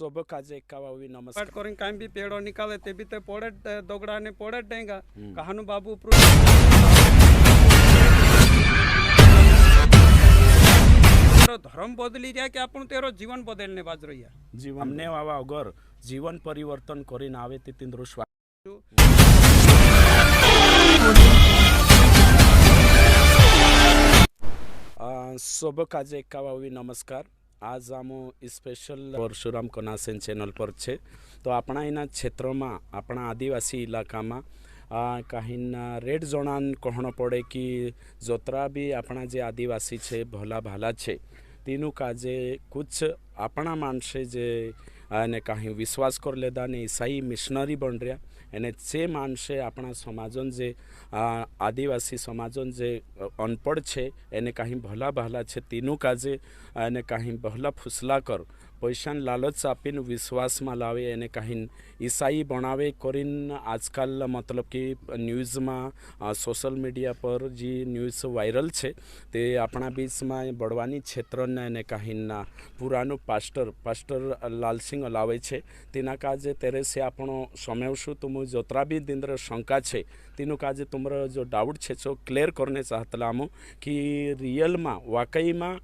सब काजे कावावी नमस्कार करें काई भी पेड़ो निकाले ते भी ते पोड़े दोगड़ा ने पोड़े देगा कहानु बाबू धर्म बदली जाए कि आपण तेरो जीवन बदलने बाज रही जीवन हमने वावा अगर जीवन परिवर्तन करीन आवे ते तिंद्रो सब काजे कावावी नमस्कार। आज आम स्पेशल परशुराम कनासेन चैनल पर छे तो अपना इना क्षेत्र में अपना आदिवासी इलाका में कहीं रेड जोनान कहना पड़े कि जोतरा भी अपना जे आदिवासी छे भला भाला छे तीनों काजे कुछ अपना मानसे जे ने कहीं विश्वास कर लेदा ने ईसाई मिशनरी बन रहा एने से मानसे अपना समाजन जे आदिवासी समाजन जे अनपढ़ छे एने कहीं भला भाला छे तीनों काजे एने कहीं बहला फुसला कर पैसा लालच आपीन विश्वास में लावे एने कहीं ईसाई बनावे करीन आजकल मतलब कि न्यूज़ में सोशल मीडिया पर जी न्यूज़ वायरल छे ते अपना बीच में बड़वानी क्षेत्र ने कहीं पुरानो पास्टर लाल सिंह लावे छे तेना काजे तेरे से आपणो समयशु तुम जोतरा भी दिन शंका छे तीनों काजे तुमरा जो डाउट छे जो क्लियर करने चाहता हूँ कि रियल में वाकई में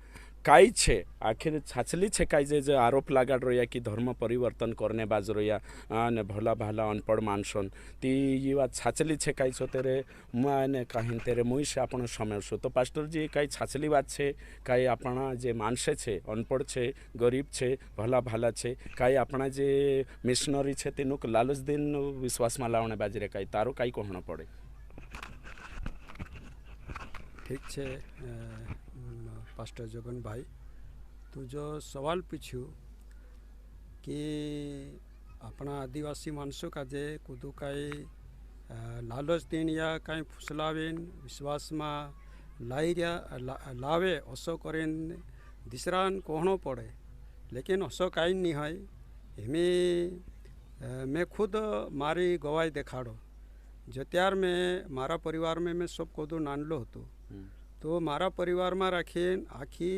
काई छे आखिर छाछली छे काई जे आरोप लगाड़ रहा कि धर्म परिवर्तन करने बाज रहा ने भला भाला अनपढ़ मानसन ती ये बात छाछली छे काई छो तेरे ने कहीं तेरे मुई से आपण समय छो तो पास्टर जी काई छाछली बात छे काई अपना जे मानसे छे अनपढ़ छे गरीब छे भला भाला छे काई अपना जे मिशनरी छे तेनुक लालच दिन विश्वास में लावने बाजरे काई तारो काई कहना पड़े। ठीक है पास्टर जगन भाई तू जो सवाल पूछू कि अपना आदिवासी मानसों का जे कुदू कई लालच दिन या कहीं फुसलावेन विश्वास में लावे असो करें दिसरान कहनो पड़े लेकिन असो कहीं नहीं है हमें मैं खुद मारी गवाही देखाड़ो जो त्यार में मारा परिवार में मैं सब कोदू नानलो हतो तो मारा परिवार में राखीन आखी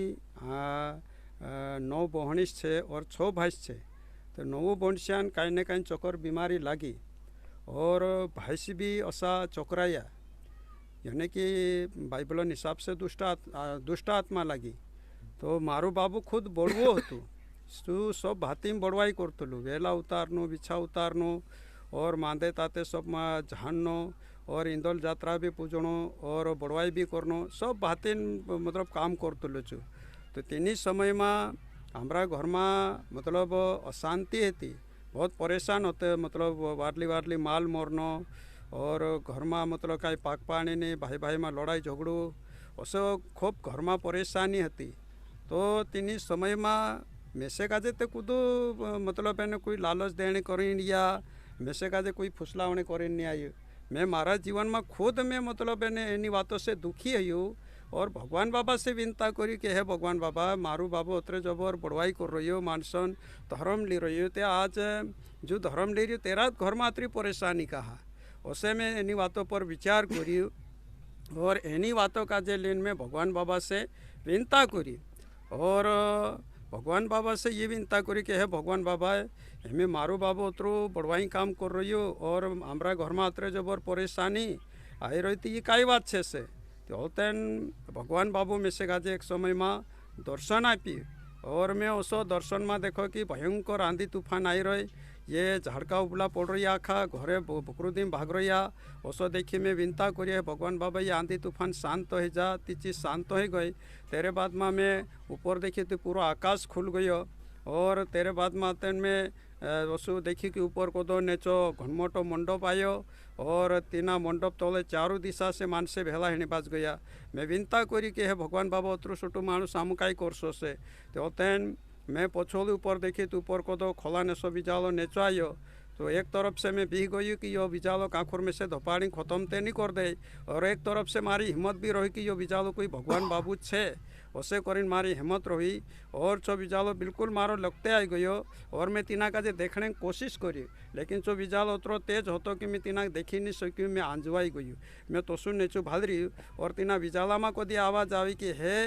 9 बहनीश छे और 6 भाई छे तो 9 बहनिशान कहीं न कहीं चोकर बीमारी लगी और भाईस भी असा चोकराया यानी कि बाइबल हिसाब से दुष्ट आत्मा लगी तो मारू बाबू खुद बड़वो हतु तू सब भाती में बड़वाई करतलु वेला उतारनो बिछा उतारनो और मांदे ताते सब में झाड़नो और इंदोल यात्रा भी पूजनो और बड़वाई भी करनो सब बातें मतलब काम करतलो छू तो तीन समय में हमारा घर में मतलब अशांति थी बहुत परेशान होते मतलब वाटली माल मरनो और घर में मतलब कहीं पाक पानी नहीं भाई भाई में लड़ाई झगड़ू ऐसा खूब घर में परेशानी थी तो तीन समय में मेसे काजे तो कूदू मतलब एने कोई लालच देने करीन या मेसे काजे कोई फुसलावने करीन नहीं आई मैं मारा जीवन में खुद में मतलब एनी बातों से दुखी हूँ और भगवान बाबा से विनता करी कि हे भगवान बाबा मारू बाबू उतरे जबर बड़वाई कर रही हो मानसन धर्म ले रही हो ते आज जो धर्म ले रही हो तेरा घर में अतरी परेशानी कहा उसे मैं एनी बातों पर विचार करी और एनी बातों का जे लेन में भगवान बाबा से विनता करी और भगवान बाबा से ये विनता करी कि हे भगवान बाबा हमें मारो बाबू उतरो बड़वाई काम कर रही हो और हमारा घर में अतरे जबर परेशानी आई रही थी ये कई बात छे से तो होतेन भगवान बाबू में से गाजे एक समय में दर्शन आपी और मैं उसो दर्शन में देखो कि भयंकर आंधी तूफान आई रही ये झाड़का उबला पड़ रही आखा घरे बकरुदी भाग रही उसो देखी मैं विनता करी भगवान बाबा ये आंधी तूफान शांत हो जा ती चीज़ शांत हो गई तेरे बाद में मैं ऊपर देखी तो पूरा आकाश खुल गयो और तेरे बाद में तेन में वसु देखी कि ऊपर को दो नेचो घनमोटो मंडप आयो और तीना मंडप तले चारों दिशा से मानसे भेला हिणी बाज गया मैं विनता करी कि हे भगवान बाबा अतरू छोटू माणूस आम कई करसो से तो तेन मैं पछोली ऊपर देखी तो ऊपर को दो खोला नेसो बिजालो नेचो आयो तो एक तरफ से मैं भी गई कि यो बिजालो काखुर में से धोपाड़ी ख़त्म ते नहीं कर दे और एक तरफ से मारी हिम्मत भी रही कि यो बिजालो कोई भगवान बाबू छे उसे करीन मारी हिम्मत रही और चो बिजालो बिल्कुल मारो लगते आई गयो और मैं तीना का जे देखने की कोशिश करी लेकिन चो बिजालो उतरो तेज होतो कि मैं तीना देखी नहीं सकी मैं आंजवाई गई मैं तो सुन नेचू भाल रही और तीना बिजाला में कदी आवाज़ आई कि हे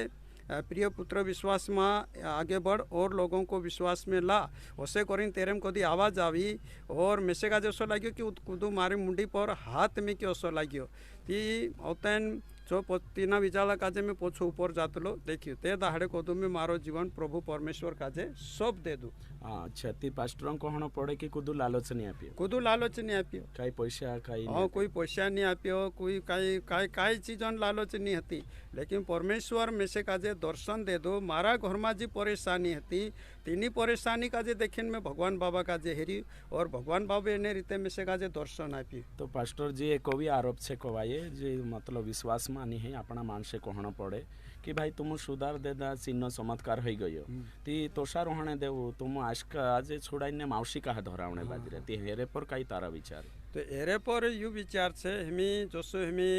प्रिय पुत्र विश्वास में आगे बढ़ और लोगों को विश्वास में ला। ओसे करीन तेरेम कदी आवाज आई और मेसे का जसो लाग्यो कि कुदू मारी मुंडी पर हाथ में कि ओसो लाग्यो ती औतन जो तीना विचाला काजे में पोछो ऊपर जातलो देखियो ते दाहड़े कदू में मारो जीवन प्रभु परमेश्वर काजे सब दे दू। हाँ अच्छा ती पास्टर कहण पड़े कि कुदू लालच नहीं आपियो कुदू लालच नहीं आपियो काई पैसा काई हाँ कोई पैसा नहीं आपियो कोई काई काई काई चीजन लालच नहीं हती लेकिन परमेश्वर में से काजे दर्शन दे दो मारा घर में जी परेशानी हती तीनी परेशानी काजे देखिन में भगवान बाबा काजे हेरी और भगवान बाबा एने रीते में से काजे दर्शन आपी। तो पास्टर जी एक भी आरोप से कवाये जे मतलब विश्वास मानी है अपना मानसे कहण पड़े कि भाई तुम सुधार देदा चिन्ह चमत्कार हो गयो ती तोषा रोहणे देव तुम आज छुड़ाई मावशी कहा धरावणे बाजरे ती हेरे पर कई तारा विचार तो एरे पर यू विचार से हमी जोसो हमी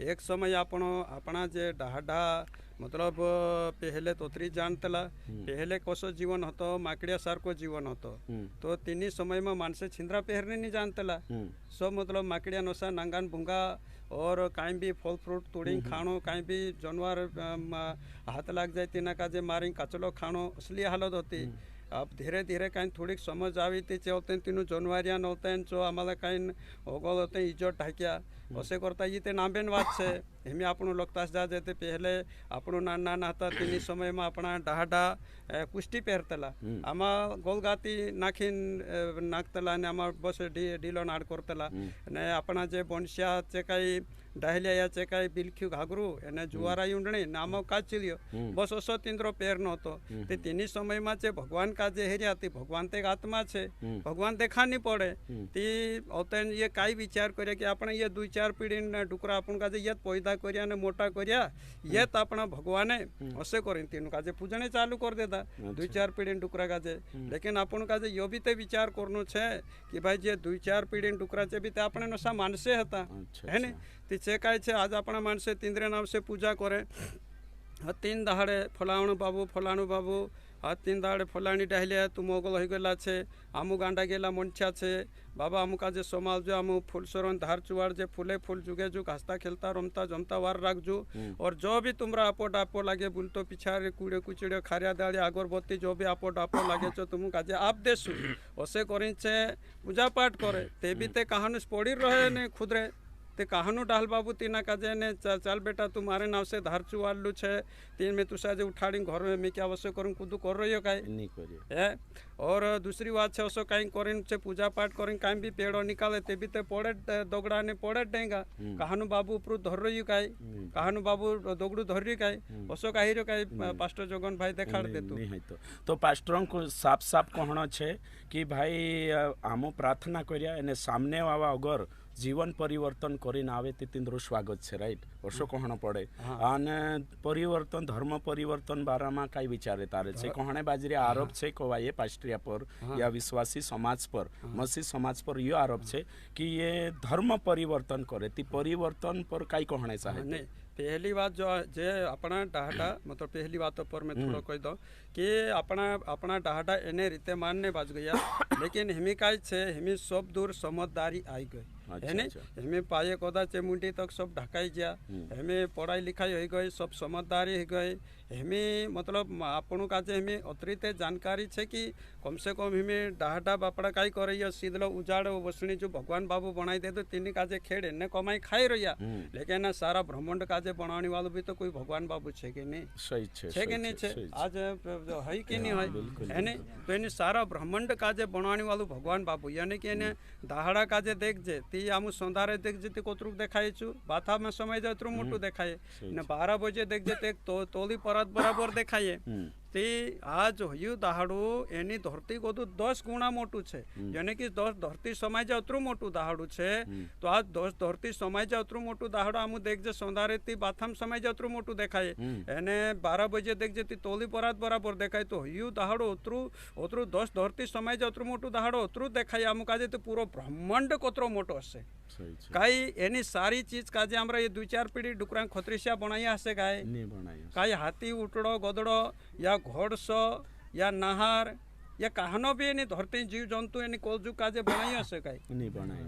एक समय अपना जे डाहडा मतलब पहले तोतरी जानतला पहले कसो जीवन होतो माकड़िया सार को जीवन होतो तो तीनी समय में मानसे छिंद्रा पहरने नहीं जानतला सब मतलब माकड़िया नोसा नांगान भूंगा और कहीं भी फल फ्रूट तोड़ी खाणो कहीं भी जानवर हाथ लग जाए तीना का जे मारी कचलो खाणो असली हालत होती। अब धीरे धीरे कहीं थोड़ी समझ आई थी होते तीनों जानवरिया होते हैं जो आम्हाला कहीं ओगल होते इज्जत ढाकिया असे करता ये ते नाबेन बात से हमें आपनो लगतास जा जाते पहले आपनो नाना नाता तीनी समय में अपना डाहडा कुष्टी पहरतला आमा गोलगाती नाखीन नाखतला ने आमा बस डीलो नाड़ करतला ने अपना जे बोनसिया चे काही डाहलिया या चे काही बिलख्यू घागरू एने जुवारा युंडणी नामो का चिलियो बस ओसो तींद्रो पेर नहोतो ते तीनी समय में चे भगवान का जे हेरिया ती भगवान ते आत्मा छे भगवान देखा नहीं पड़े ती औतन ये काई विचार करे कि आपण ये 2-4 पीढ़ी डुकरा आपण का जे ये पैदा करिया ने मोटा करिया ये तो अपना भगवान है असे करें तीनों का जे पूजने चालू कर देता 2-4 पीढ़ी डुकरा का जे लेकिन आपण का जे यो भी ते विचार करनो छे कि भाई जे 2-4 पीढ़ी डुकरा चे भी ते अपने नसा मानसे हता है ने ती छे काय छे आज अपना मानसे तींद्रे नाम से पूजा करे 3 दहाड़े फलाणु बाबू आ 3 दाड़े फलाणी डाहलिया तुम ओगल हो गला छे आमु गांडा गेला मनछा छे बाबा आमु का जे समाल जो आमु फूल सरण धार चुवाड़ जे फूले फूल जुगे जु हंसता खेलता रमता जमता वार राखजु और जो भी तुमरा आपो डापो लागे बुलतो पिछारे कूड़े कुचड़े खारिया दाड़ी अगरबत्ती जो भी आपो डापो लागे छो तुम काजे आप देसु ओसे करिन छे पूजा पाठ करे ते भी ते कहानुस पड़ी रहे ने खुदरे ते कहानु डाल बाबू तीना काजे ने चल बेटा तुम्हारे नाव से धार चुवालू छे तीन में तुसा जे उठाड़ी घर में मैं क्या वसो करूँ कुदू कर रही हो काई नहीं करियो है। और दूसरी बात छे ओसो कहीं करिन छे पूजा पाठ करिन कहीं भी पेड़ो निकाले ते भी ते पड़े दोगड़ा ने पड़े डेंगा कहानु बाबू ऊपर धर रही काई कहानु बाबू दोगड़ू धर रही काई ओसो काई रो काई पास्टर जोगन भाई देखाड़ दे तो पास्टरों को साफ साफ कहना छे कि भाई आमो प्रार्थना करिया एने सामने आवा अगर जीवन परिवर्तन करीन आवे तिंद्रो स्वागत छे राइट ओसो कहना पड़े आने परिवर्तन धर्म परिवर्तन बारा में कई विचारे तारे छे कहणे बाजरी आरोप छे कोवाये पास्ट्रिया पर या विश्वासी समाज पर मसीह समाज पर ये आरोप छे कि ये धर्म परिवर्तन करे ती परिवर्तन पर कई कहणे चाहे नहीं पहली बात जो जे अपना डाहडा मतलब पहली बात पर मैं थोड़ा कह दो कि अपना डाहडा एने रीते मानने बाज गया लेकिन हमें काई छे हमें सब दूर समझदारी आई गई है ने हमें पाए कोदा चेमुंडी तक सब ढकाई गया हमें पढ़ाई लिखाई हो गई सब समझदारी हो गई हमें मतलब आपन का हमें अतिरिक्त जानकारी छे कि कम से कम हमें डाहडा बापड़ा काई कर रही है सीधलो उजाड़ वसणी जो भगवान बाबू बनाई दे तो तीन काजे खेड़े ने कमाई खाई रही लेकिन सारा ब्रह्मांड काजे बनाने वालों भी तो कोई भगवान बाबू छे कि नहीं सही छे कि नहीं छे आज है कि नहीं है ने तो इन्हें सारा ब्रह्मांड काजे बनाने वालों भगवान बाबू यानी कि इन्हें दाहड़ा काजे देख जे ती आमु संधारे देख जे कोतरुक देखाय छु बाथा में समय जे उतरू मोटू देखाय ने 12 बजे देख जे तोली परत बराबर देखाय ते आज हयु दाहाड़ू एनी धरती को 10 गुणा मोटू छे यानी कि 10 धरती समय जा उतरू मोटू दाहाड़ू छे तो आज 10 धरती समय जा उतरू मोटू दाहाड़ू आमु देख जे संधारे ती बाथम समय जा उतरू मोटू देखाय एने 12 बजे देख जे ती तोली परत बराबर देखाय तो हयु दाहाड़ू उतरू 10 धरती समय जा उतरू मोटू दाहाड़ू उतरू देखाय आमु काजे तो पूरो ब्रह्मांड कोतरो मोटो हसे काई एनी सारी चीज काजे हमरा ये 2-4 पीढ़ी डुकरा खत्रिसिया बनाया हसे काई हाथी उठड़ो गदड़ो या घोड़सो या नहार या कहनो भी एनी धरती जीव जंतु एनी कोलजु काजे बनाई हसे काई नहीं बनाए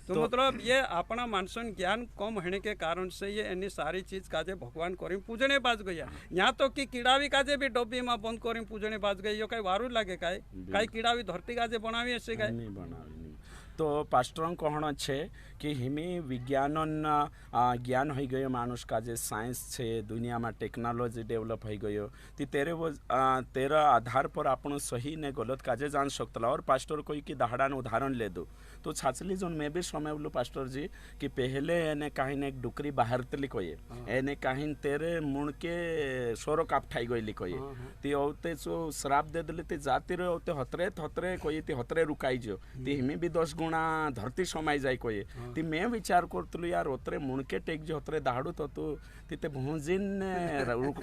तो मतलब ये अपना मानसन ज्ञान कम होने के कारण से ये एनी सारी चीज काजे भगवान करीम पूजने बाज गया। यहाँ तो कि कीड़ा भी काजे भी डब्बी में बंद करीम पूजने बाज गई यो काई वारू लागे काई कीड़ा भी धरती काजे बनावी हसे काई नहीं बनावे नहीं। तो पास्टर कहण छे कि हिमी विज्ञान ज्ञान हो गयो मानुष का जे साइंस छे दुनिया में टेक्नोलॉजी डेवलप हो गयो ती तेरा आधार पर आपण सही ने गलत काजे जान सकतला। और पास्टर कोई की दहाड़ान उदाहरण ले दो तो छाछली जोन में भी समय बोलो पास्टर जी कि पहले एने कहीं एक डुकरी बाहर तली कोई एने कहीं तेरे मुण के सोरो काप ठाई गई कोई ती औते सो श्राप दे दले ती जाती रे औते हतरे कोई ती हतरे रुकाई जो ती हिमी भी 10 गुणा धरती समाई जाए कोई ती मैं विचार करतलु यार ओतरे मुणके टेक जो हतरे दाहड़ू तो तू तीते भोजिन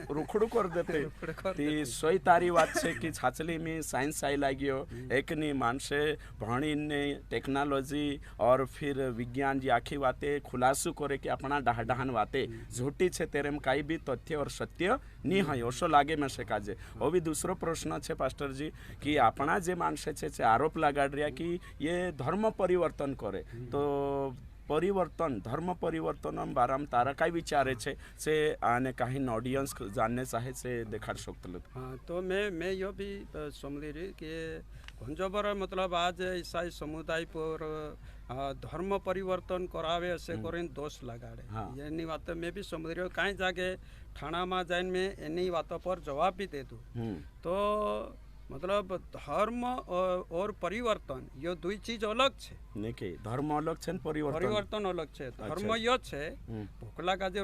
रुखड़ू कर देते ती सोई तारी बात छे कि छाछली में साइंस आई लागियो एकनी मानसे भणी ने टेक्नोलॉजी और फिर विज्ञान जी आखी बातें खुलासू करे कि अपना डहाडहान बातें झूठी छे तेरे में काई भी तथ्य और सत्य नहीं है ओसो लागे में से काजे। और भी दूसरो प्रश्न छे पास्टर जी कि अपना जे मानसे छे आरोप लगाड़ रिया कि ये धर्म परिवर्तन करे तो परिवर्तन धर्म परिवर्तन बाराम तारा काय विचारे छे से आने कहीं ऑडियंस जानने चाहे से देखाड़ सकते। हाँ तो मैं यो भी समझी रही कि घंजोबर मतलब आज ईसाई समुदाय पर धर्म परिवर्तन करावे ऐसे करें दोष लगाड़े ये नहीं बात मैं भी समझ रही हूँ कहीं जाके थाना में जाइन में इन्हीं बातों पर जवाब भी दे दूँ तो मतलब धर्म और परिवर्तन यो दुई चीज अलग छे नहीं धर्म अलग छे परिवर्तन अलग छे। धर्म यो छे भूखला काजे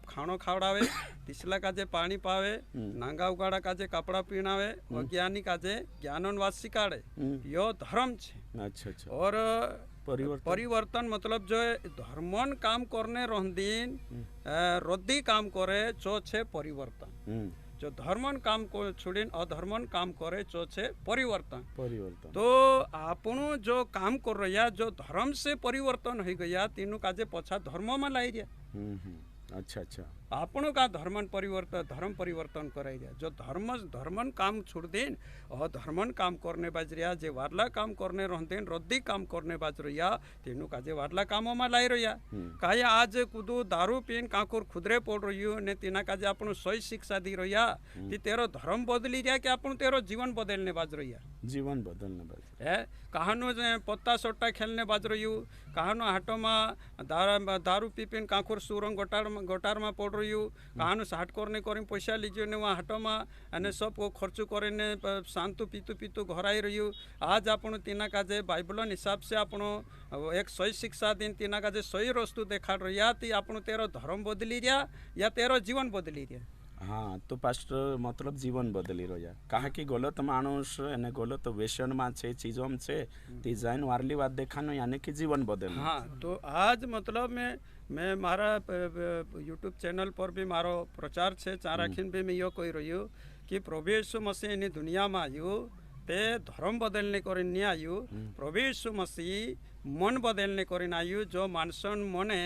खानो खावड़ावे तिसला काजे पानी पावे नांगा उगाड़ा काजे कपड़ा पीनावे अज्ञानी काजे ज्ञानवाद सिखाड़े यो धर्म छे। अच्छा और परिवर्तन मतलब जो धर्मन काम करने रोहदीन रद्दी काम करे चो छे परिवर्तन जो धर्मन काम को छोड़ीन अधर्मन काम करे चो छे परिवर्तन। तो आपनो जो काम कर रहा जो धर्म से परिवर्तन हो गया तीनों काजे पछा धर्म में लाई दिया। अच्छा आपनो का धर्म परिवर्तन कराई दिया जो धर्मन काम छोड़ देन और धर्मन काम करने बाज रिया जे वारला काम करने रहतेन रद्दी काम करने बाज रिया तीनों का जे वारला कामों में लाई रहा काहे आज कुदू दारू पीन काकुर खुदरे पड़ रही हो ने तीना का जे आपनो सही शिक्षा दी रहा ती तेरो धर्म बदली रिया कि आपनो तेरो जीवन बदलने बाज रहा जीवन बदलने बाज है कहानो पत्ता सोट्टा खेलने बाज रही हो कहानो हाटो में दारू पी पीन काकुर सुरंग गोटार में पड़ रही कहानो हाट करने पैसा लीजिए ने वहाँ हाटो में अने सब को खर्च करे शांतु पीतु घर आई रही आज आपनो तीना काजे बाइबलन हिसाब से आपनो एक सही शिक्षा दिन तीना काजे सही रस्तु देखा रहा ती आपनो तेरो धर्म बदली रिया या तेरो जीवन बदली रिया। हाँ तो पास्टर मतलब जीवन बदली रहा कहा कि गलत मानुष एने गलत व्यसन में छे चीजों में छे डिजाइन वारली बात देखानो यानी कि जीवन बदल। हाँ तो आज मतलब मैं मारा यूट्यूब चैनल पर भी मारो प्रचार छे चाराखीन भी मैं यो कही रही हूँ कि प्रभु यीशु मसीह इन दुनिया में आयु ते धर्म बदलने कर नहीं आयु प्रभु यीशु मसीह मन बदलने कर आयु जो मानसन मने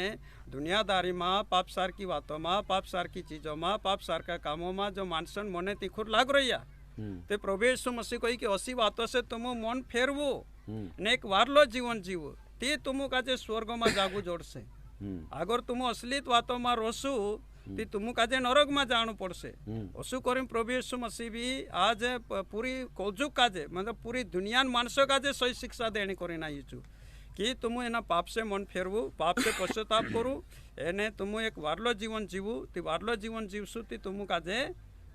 दुनियादारी में पाप सार की बातों में पाप सार की चीज़ों में पाप सार का कामों में जो मानसन मने तिखुर लाग रही है ते प्रभु यीशु मसीह कही कि असी बातों से तुम मन फेरवो ने एक वारलो जीवन जीवो ते तुम का जे स्वर्ग में जागू जोड़ से अगर तुम असलित बातों में रोसू ती तुम काजे नरक में जाणु पड़से असु करीम प्रभु यीशु मसीह भी आज पूरी कौजुक काजे मतलब पूरी दुनिया मानसों काजे सही शिक्षा देने करीन आयु कि तुम एना पाप से मन फेरवू पाप से पश्चाताप करू एने तुम एक वारलो जीवन जीवू ती वारलो जीवन जीवसु ती तुम काजे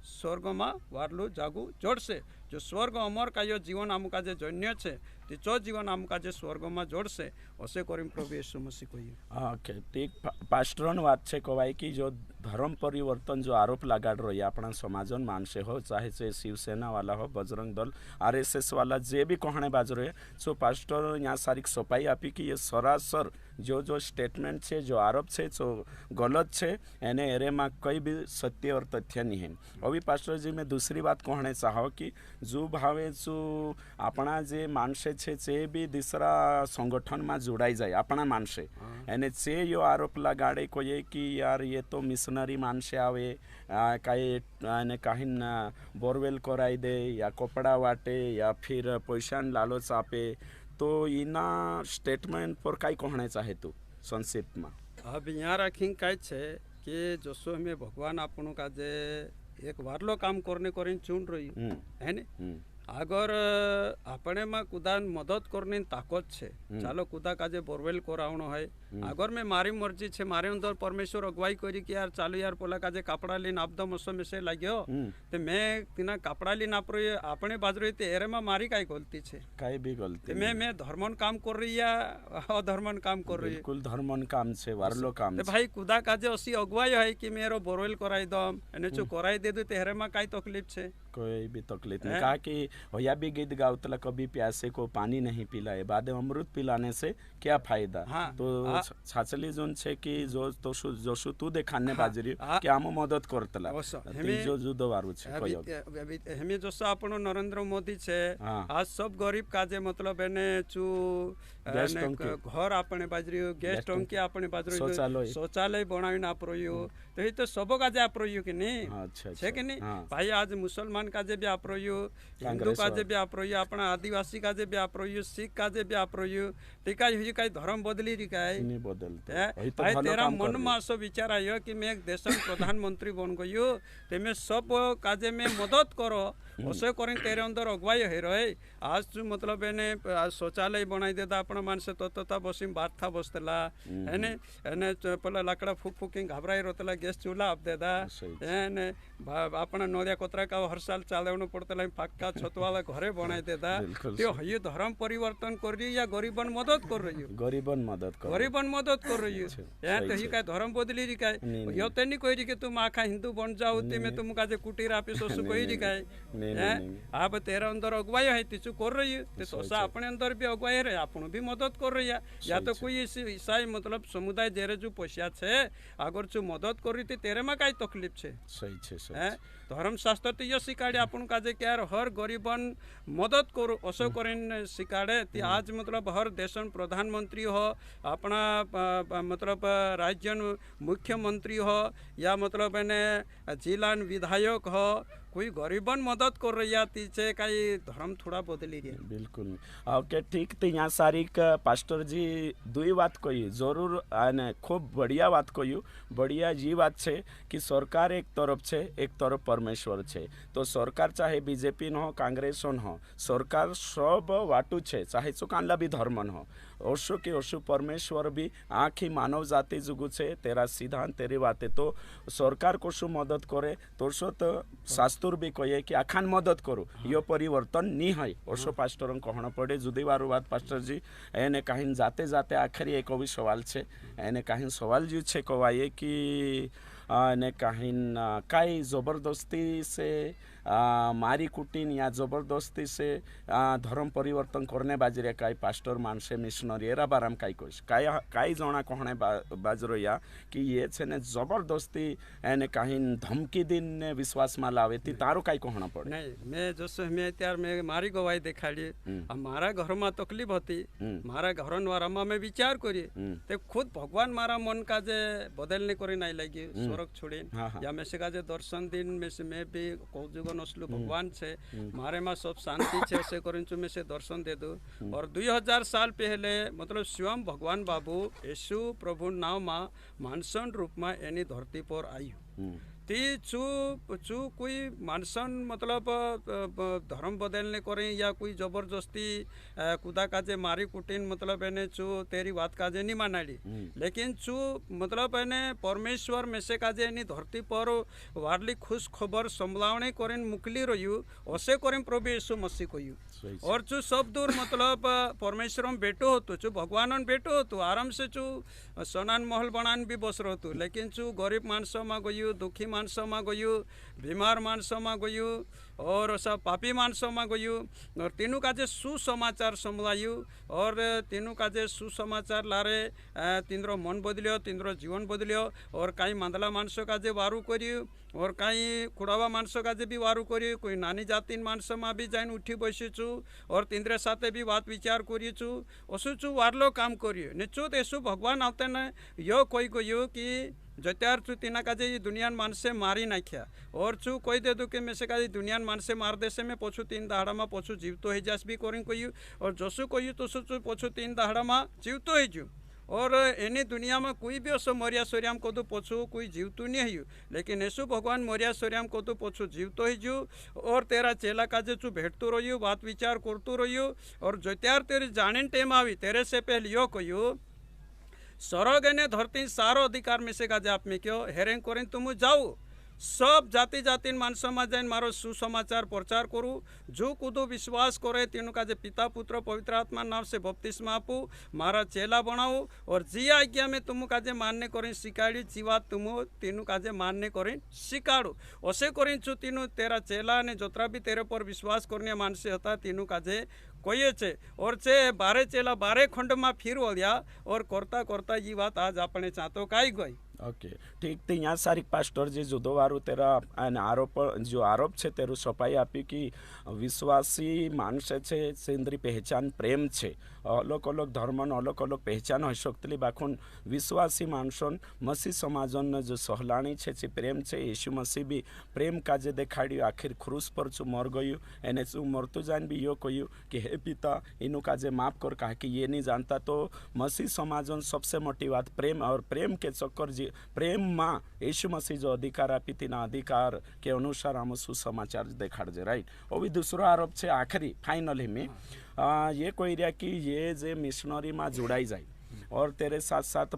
स्वर्ग में वारलू जागू जोड़से जो स्वर्ग अमर का यो जीवन आम का जे जन्य छे ती चो जीवन आम का जे स्वर्ग में जोड़से असे करीम प्रभु यीशु मसीह कही। ओके ठीक पास्टरन बात छे कहवाय कि जो धर्म परिवर्तन जो आरोप लगाड़ रही अपना समाजन मानसे हो चाहे से शिवसेना वाला हो बजरंग दल आरएसएस वाला जे भी कहने बाज रहे सो पास्टर यहाँ सारी सफाई आपी कि ये सरासर जो स्टेटमेंट है जो आरोप है जो गलत है एने एरे में कोई भी सत्य और तथ्य नहीं है। अभी पास्टर जी मैं दूसरी बात कहने चाहो कि जो भावे जो अपना जे मानसे छे चे भी दूसरा संगठन में जोड़ाई जाए अपना मानसे एने चे यो आरोप लगाड़े को ये कि यार ये तो मिशनरी मानसे आवे काई कहीं बोरवेल कराई दे या कपड़ा वाटे या फिर पैसा लालच आपे तो इना स्टेटमेंट पर काई कहना चाहे तू संक्षिप्त में अब यहाँ रखी कहे छे कि जसो हमें भगवान आपनो का जे एक वारलो काम करने चुन रही है ने अगर अपने में कुदा मदद करने ताकत छे चालो कुदा काजे बोरवेल करावनो है अगर मैं मारी मर्जी छे मारे अंदर परमेश्वर अगुवाई करी कि यार चालू यार पोला काजे कपड़ा लीन आपदा मौसम में से लाग्यो ते मैं तिना कपड़ा लीन आप रही अपने बाज रही ते एरे में मारी काई गलती छे काई भी गलती मैं धर्मन काम कर रही या अधर्मन काम कर रही बिल्कुल धर्मन काम छे वारलो काम ते भाई कुदा काजे असी अगुवाई है कि मेरो बोरवेल कराई दम एने चो कराई दे दो ते एरे में काई तकलीफ छे कोई भी तकलीफ नहीं कहा कि होया भी गीत गावतला कभी प्यासे को पानी नहीं पिलाए बाद अमृत पिलाने से क्या फायदा तो छाचली जोन छे कि जो तो जोशु तू देखाने बाजरी कि आम मदद करतला जो जुदो वारु छे कोयो हमें जोसा आपनो नरेंद्र मोदी छे आज सब गरीब काजे मतलब एने चू घर आपने बाजरी गैस टंकी आपने बाजरी शौचालय बनावीने आपरोयो तो ये तो सब काजे आपरोयो कि नहीं छे कि नहीं भाई आज मुसलमान काजे भी आपरोयो हिंदू काजे भी आपरोयो अपना आदिवासी काजे भी आपरोयो सिख काजे भी आपरोयो टीका हुई काई धर्म बदली री काई नहीं बदलते भाई तेरा मन में ऐसा विचार आयो कि मैं एक देश प्रधानमंत्री बन गयो ते मैं सब काजे में मदद करो ओसे करें तेरे अंदर अगुवाई है रहे आज तू मतलब एने शौचालय बनाई देता अपना मानसे तो बसी बात था बसतला एने एने पहला लकड़ा फूक फूकी घबराई रोतला गैस चूल्हा आप देता एने अपना नोरिया कोतरा का हर साल चालवनो पड़तला पक्का छत वाला घरे बनाई देता त्यो ये धर्म परिवर्तन कर रही या गरीबन मदद कर रही हो गरीबन मदद कर रही हो यार तो ही का धर्म बदली री काय यो ते नहीं कोई री कि तुम आखा हिंदू बन जाओ ते में तुम काजे कुटीर ऑफिस ओसु कोई री काय आप तेरा अंदर अगुवाई है तिचु कर रही है तो अपने अंदर भी अगुवाई रहे अपन भी मदद कर रही है या तो कोई ईसाई मतलब समुदाय जेरे जो पोसिया छे अगर जो मदद कर रही थी तेरे में काई तकलीफ छे सही छे धर्म शास्त्र तो ये सिखाड़े अपन काजे कि यार हर गरीबन मदद करो असो करें सिखाड़े ती आज मतलब हर देशन प्रधानमंत्री हो अपना मतलब राज्य मुख्यमंत्री हो या मतलब एने जिला विधायक हो कोई गरीबन मदद कर रही है छे कई धर्म थोड़ा बदली रही है बिल्कुल ओके ठीक तो यहाँ सारी पास्टर जी दुई बात कही जरूर आने खूब बढ़िया बात कही बढ़िया जी बात छे कि सरकार एक तरफ छे एक तरफ परमेश्वर छे तो सरकार चाहे बीजेपी न हो कांग्रेस न हो सरकार सब वाटू छे चाहे चुकानला भी धर्मन हो ओशो के ओशो परमेश्वर भी आखी मानव जाति जुगु छे तेरा सिद्धांत तेरी बातें तो सरकार को शु मदद करे तो सो तो शास्त्र भी कहे कि आखान मदद करो यो परिवर्तन नहीं है ओशो पास्टर कहना पड़े जुदी वारू बात पास्टर जी एने कहीं जाते जाते आखिरी एक भी सवाल छे एने कहीं सवाल जो छे कवाये कि ने कहीं काई जबरदस्ती से मारी कुटीन या जबरदस्ती से धर्म परिवर्तन करने बाजरे काई पास्टर मानसे मिशनरी एरा बाराम काई कोश काई जना कहने बाजरो या कि ये छे ने जबरदस्ती एने कहीं धमकी दिन ने विश्वास में लावे ती तारो काई कहना पड़े नहीं मैं जसो मैं त्यार मैं मारी गवाही देखाड़ी मारा घर में तकलीफ होती मारा घर वारा में विचार करी ते खुद भगवान मारा मन का जे बदलने करी नहीं लगी स्वर्ग छोड़ी या मैं से का जे दर्शन दिन में से मैं भी कौजुग नस्लु भगवान से मारे में सब शांति छे से करूँ मैं से दर्शन दे दो और 2000 साल पहले मतलब स्वयं भगवान बाबू यीशु प्रभु नाम में मानसन रूप में एनी धरती पर आई ती चू कोई मानसन मतलब धर्म बदलने करें या कोई जबरदस्ती कुदा काजे मारी कुटीन मतलब एने चू तेरी बात काजे नहीं मानाड़ी लेकिन चू मतलब एने परमेश्वर में से काजे एनी धरती पर वारली खुश खबर संभलावने करें मुकली रही असे करें प्रभु यीशु मसीह को और चू सब दूर मतलब परमेश्वर बेटो हो तो चू भगवान बेटो हो तो आराम से चू सनान महल बनान भी बस रहो तो लेकिन चू गरीब मानसों में गयु दुखी माणसों में गयु, बीमार माणसों में गयु और असा पापी माणसों में गयु और तीनों काजे सुसमाचार संभलायु और तीनों काजे सुसमाचार लारे तीनरो मन बदलियो, तीनरो जीवन बदलियो और कई मंदला माणसों काजे वारू करियो और कई खुड़ावा माणसों काजे भी वारू करियो, कोई नानी जाति माणसों में भी जाइन उठी बसीचु और तीनरे साथे भी बात विचार करियु असुचु वारलो काम करियो निचु तेसु भगवान आते न यो कोई गयो कि जत्यार चु तीना काजे ये दुनियान मानसे मारी नाख्या और चु कोई दे दो कि में से काजे दुनियान मानसे मार देसे में पोछु 3 दाहड़ा में पोछु जीवतो है जास भी करिन कोई और जसु कोई तो सु पोछु 3 दाहड़ा में जीवतो है जु और एनी दुनिया में कोई भी असो मरिया सोरियाम को तो पोछु कोई जीवतु नहीं है लेकिन ऐसु भगवान मरिया सोरियाम को तो पोछु जीवतो ही जु और तेरा चेला काजे चु भेटतो रहियो बात विचार करतो रहियो और जत्यार तेरे जानिन टेम आवी तेरे से पहले यो कहियो स्वर्ग ने धरती सारो अधिकार में से काजे आप में क्यों हेरें करें तुम जाओ सब जाति जाति मानसों में जाइन मारो सुसमाचार प्रचार करूँ जो कुदो विश्वास करे तीनों का जे पिता पुत्र पवित्र आत्मा नाम से बपतिस्मा आपू मारा चेला बनाओ और जी आज्ञा में तुम का जे मानने करें सिखाड़ी जीवा तुम तीनों का जे मानने करें सिखाड़ो ओसे करें चु तीनों तेरा चेला ने जोतरा भी तेरे पर विश्वास करने मानसे होता तीनों का जे कोई छे और चे 12 चेला 12 खंड में फिर वळ्या और करता करता ये बात आज अपने चाहतो काई गई ओके ठीक तो यहाँ सारी पास्टर जी जुदोवारू तेरा आरोप जो आरोप है तेरू सफाई आपी कि विश्वासी मानस है सेंद्री पहचान प्रेम है अलग अलग धर्मन अलग अलग पहचान हो सकती बाखुन विश्वासी मानसन मसीह समाजन जो सहलाणी है प्रेम है यीशु मसीह भी प्रेम काजे देखाड़ी आखिर क्रूस पर चु मर गयु एने चु मरतु जान भी यो कहू कि हे पिता इनु काजे माफ कर कहा कि ये नहीं जानता तो मसीह समाजन सबसे मोटी बात प्रेम और प्रेम के चक्कर जी प्रेम माँ यीशु मसीह जो अधिकार आपी तीना अधिकार के अनुसार हम सुसमाचार देखाड़ जे राइट वो भी दूसरा आरोप है आखिरी फाइनली में ये कोई रहा कि ये जे मिशनरी में जुड़ाई जाए और तेरे साथ साथ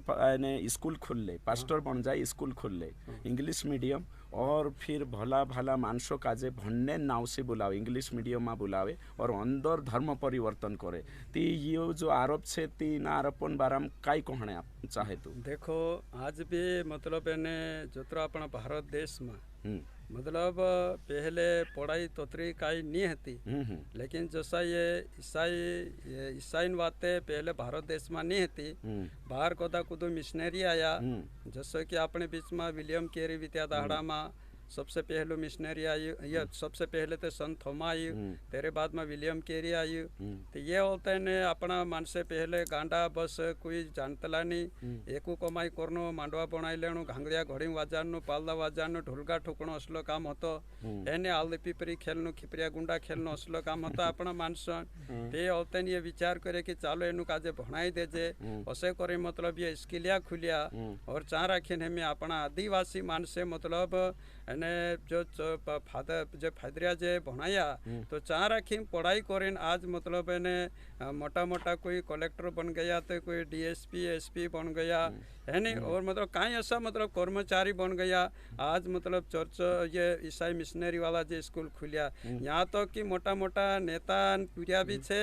स्कूल खुल ले पास्टर बन जाए स्कूल खुल ले इंग्लिश मीडियम और फिर भला भला मानसों काजे भन्ने नाव से बुलावे इंग्लिश मीडियम में बुलावे और अंदर धर्म परिवर्तन करे ती ये जो आरोप है तीन आरोपन बाराम काई कहने आप चाहे तो देखो आज भी मतलब एने जोतरा अपना भारत देश में मतलब पहले पढ़ाई तोतरी काई नहीं हती लेकिन जैसा ये ईसाई बातें पहले भारत देश में नहीं हती बाहर कोदा कुदो मिशनरी आया जैसे कि अपने बीच में विलियम केरी विद्या दाहड़ा में सबसे पहले मिशनरी आई या सबसे पहले तो संत थोमा आई तेरे बाद में विलियम केरी आई तो ये होता है ने अपना मन से पहले गांडा बस कोई जानतला नहीं एकू कमाई करनो मांडवा बनाई लेनो घांगड़िया घोड़ी वाजानो पालदा वाजानो ढोलगा ठोकनो असलो काम होतो एने आलदी पिपरी खेलनो खिपरिया गुंडा खेलनो असलो काम होतो अपना मानसन ते होते ये विचार करे कि चालो एनु काजे भणाई देजे ओसे करे मतलब ये स्किलिया खुलिया और चार आखिन में अपना आदिवासी मानसे मतलब एने जो फादर जो फादरिया जे भणाया तो चार आखिम पढ़ाई करें आज मतलब एने मोटा मोटा कोई कलेक्टर बन गया तो कोई डीएसपी एसपी बन गया है नहीं और मतलब कहीं ऐसा मतलब कर्मचारी बन गया आज मतलब चर्च ये ईसाई मिशनरी वाला जो स्कूल खुलिया यहाँ तक तो कि मोटा मोटा नेता पूजा भी छे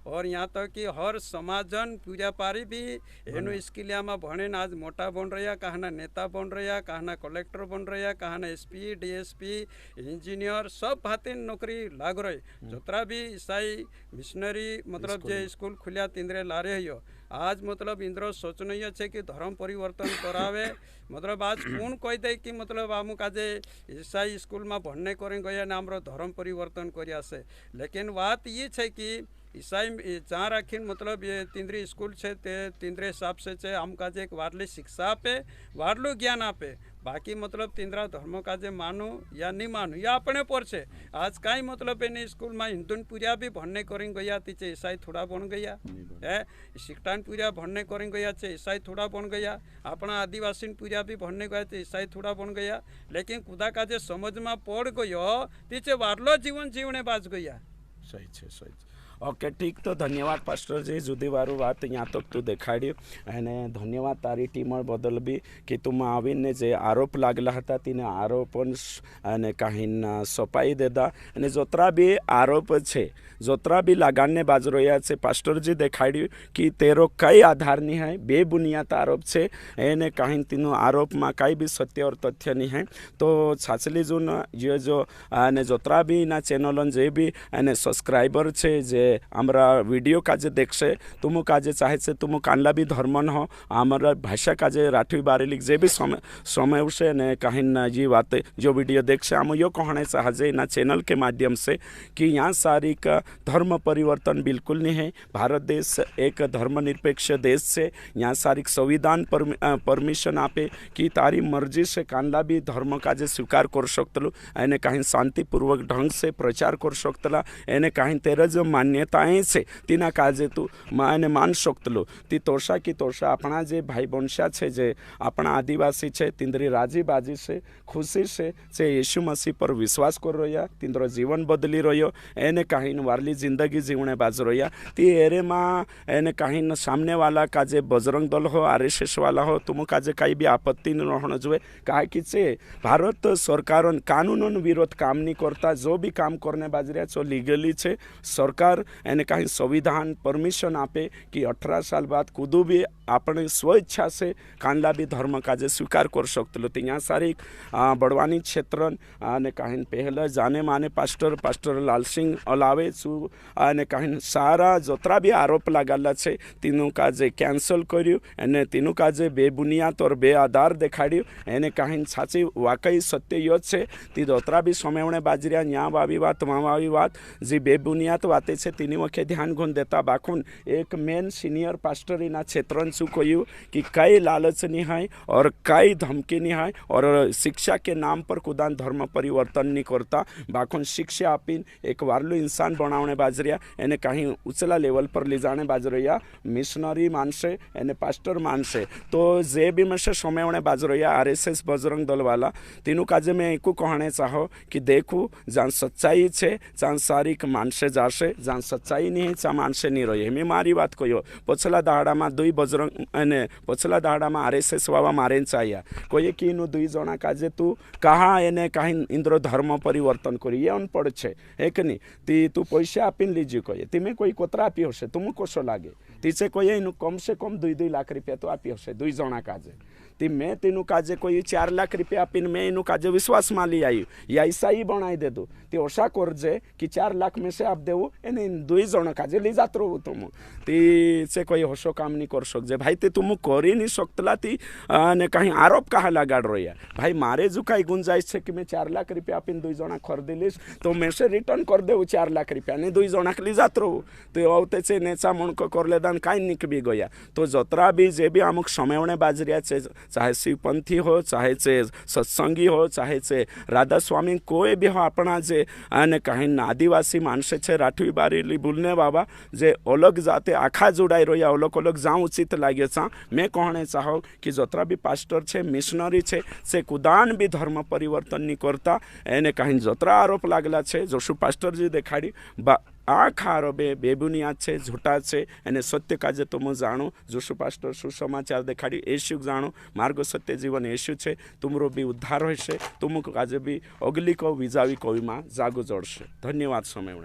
और यहाँ तक तो कि हर समाजन पूजा पारी भी एनु स्किलिया में भणे आज मोटा बन रहा कहना नेता बन रहा कहना कलेक्टर बन रहा कहना एसपी डीएसपी इंजीनियर सब भाती नौकरी लाग रही जोतरा भी ईसाई मिशनरी मतलब जे स्कूल खुलिया तिंद्रे ला रहे हो आज मतलब इंद्र सोचनीय है कि धर्म परिवर्तन करावे मतलब आज कौन कही दे कि मतलब आम काजे ईसाई स्कूल में भणने करें गया ना हमरो धर्म परिवर्तन करिया से लेकिन बात ये है कि ईसाई जहाँ राखीन मतलब ये तिंद्री स्कूल है ते तिंद्रे हिसाब से छे हम काजे एक वारली शिक्षा आपे वारलू ज्ञान आपे बाकी मतलब तिंद्रा धर्म काजे मानू या नहीं मानू या अपने पर छे आज कहीं मतलब एने स्कूल में हिंदुन पूजा भी भणने करें गया तीचे ईसाई थोड़ा बन गया है सिकटान पूजा भणने करें गया छे ईसाई थोड़ा बन गया अपना आदिवासी पूजा भी भणने गया तो ईसाई थोड़ा बन गया लेकिन खुदा काजे समझ में पड़ गयो तीचे वारलो जीवन जीवने बाज गया सही है सही ओके ठीक तो धन्यवाद पास्टर जी जुदी वारू बात यहाँ तक तू देखाड़ी અને ધન્યવાદ તારી ટીમ બદલ બી કે તું આવીને જે આરોપ લાગેલા હતા તેને આરોપન અને કાહીના સપાઈ દેતા અને જોતરા બી આરોપ છે જોતરા બી લાગાને બાજ રહ્યા છે પાસ્ટરજી દેખાડ્યું કે તેરો કઈ આધાર નહીં है बेबुनियाद आरोप છે એને કાહીન તેનું આરોપમાં કાંઈ બી સત્ય और તથ્ય નહીં है તો છાછલી જૂન ये जो અને જોતરા બી ના ચેનલોન જે બી અને સબસ્ક્રાइबर છે જે আমরা ভিডিও কাজে দেখছে তুমু কাজে চাহেছে তুমু কানলা भी धर्मन हो हमारा भाषा काजे राठवी बारेलिक जे भी समय उसे ने कहीं ना ये बात जो वीडियो देख से हम यो कहने चाहे ना चैनल के माध्यम से कि यहाँ सारी का धर्म परिवर्तन बिल्कुल नहीं है। भारत देश एक धर्मनिरपेक्ष देश से यहाँ सारी संविधान परमिशन आपे कि तारी मर्जी से कानला भी धर्म काजे स्वीकार कर सकतलो एने कहीं शांतिपूर्वक ढंग से प्रचार कर सकतला एने कहीं तेरा जो मान्यताएं से तीना काजे तू माने मान सकतलो ती तोषा की तोषा अपना जे भाई वंशा छे जे अपना आदिवासी छे तिंद्री राजी बाजी से खुशी से यीशु मसीह पर विश्वास कर रहा तिंद्रो जीवन बदली रह्यो एने कहीं वारली जिंदगी जीवने बाज रहा ती एरे माँ एने कहीं सामने वाला का जे बजरंग दल हो RSS वाला हो तुम काजे कहीं भी आपत्ति न रहना जुए कहा कि चे भारत सरकार कानून विरोध काम नहीं करता जो भी काम करने बाज रहा जो लीगली छे सरकार एने कहीं संविधान परमिशन आपे कि 18 साल बाद कुदू भी अपने स्वेच्छा से कानला भी धर्म काजे स्वीकार कर सकते तो यहाँ सारी बड़वानी क्षेत्र ने कहीं पहले जाने माने पास्टर लाल सिंह अलावे ने कहीं सारा जोतरा भी आरोप लगाला छे तीनों काजे कैंसल कर्यु एने तीनों काजे बेबुनियाद और बेआधार देखाड्यु एने कहीं साची वाकई सत्य यो छे ती जोतरा भी समयवणे बाजरिया न्या वावी वात वावी वात जी बेबुनियाद वाते छे तीनी वखे ध्यान गुण देता बाखुन एक मेन सीनियर पास्टर इना क्षेत्र શું કહ્યું कि कई लालच नहीं है और कई धमकी नहीं है और शिक्षा के नाम पर खुदान धर्म परिवर्तन नहीं करता बाखुन शिक्षा आपीन एक वारलू इंसान बनावने बाजरिया एने कहीं उचला लेवल पर ले जाने बाज रहा मिशनरी मानसे एने पास्टर मानसे तो जे भी में से समय बाज रहा RSS बजरंग दल वाला तीनों काजे में एक कहने चाहो कि देखू जहाँ सच्चाई है जहाँ सारी मानसे जासे जहाँ सच्चाई नहीं है जहाँ मानसे नहीं रही मैं मारी बात कहो पछला दाड़ा में दुई बजरंग અને પછલા દાડામાં RSS વાવા મારેન ચાયા કોઈએ કીનું दुई जना काजे तू कहा एने कहीं इंद्र धर्म परिवर्तन करी ये अनपढ़ छे है कि नहीं ती तू पैसा आपीन लीजिए कहे तिमे कोई कोतरा आपी हसे तुम कसो लागे तीचे कहे कम से कम 2 लाख रुपया तो आपी हसे 2 जना काजे ती मैं तेनु काजे कोई 4 लाख रुपया आपीन मैं इनु काजे विश्वास में ली आई या ऐसा ही बनाई दे दो ती ओसा करजे कि 4 लाख में से आप देव एने 2 जना काजे ली जात रहो तुम ती से कोई होशो काम नहीं कर सकजे भाई ते तुम करी नहीं सकतला ती ने कहीं आरोप कहा लगाड़ रही भाई मारे जो कई गुंजाइश है कि मैं 4 लाख रुपया आपीन 2 जना खरीदी लीस तो मैं से रिटर्न कर दे 4 लाख रुपया ने 2 जना ली जात रहो तो आवते से नेचा मणको कर लेदान कहीं निक भी गया तो जतरा भी जे भी अमुक समयवणे बाजरिया छे चाहे शिवपंथी हो चाहे से सत्संगी हो चाहे से राधा स्वामी कोई भी हो अपना जे आने कहीं आदिवासी मानसे छे राठवी बारेली बोलने बाबा जे अलग जाते आखा जोड़ाई रही अलग अलग जाऊँ उचित लगे सा मैं कहने चाहो कि जतरा भी पास्टर छे मिशनरी छे से कुदान भी धर्म परिवर्तन नहीं करता एने कहीं जतरा आरोप लागला छे जोशु पास्टर जी देखाड़ी आखा आरोपे बेबुनियाद छे झूठा छे एने सत्य काजे तुम जाणो जोशु पास्टर सुसमाचार देखाड़ी येशु जाणो मार्ग सत्य जीवन येशु छे तुमरो भी उद्धार होशे तुम काजे भी अगली को विजावी कोई मां जागो जड़शे। धन्यवाद समय।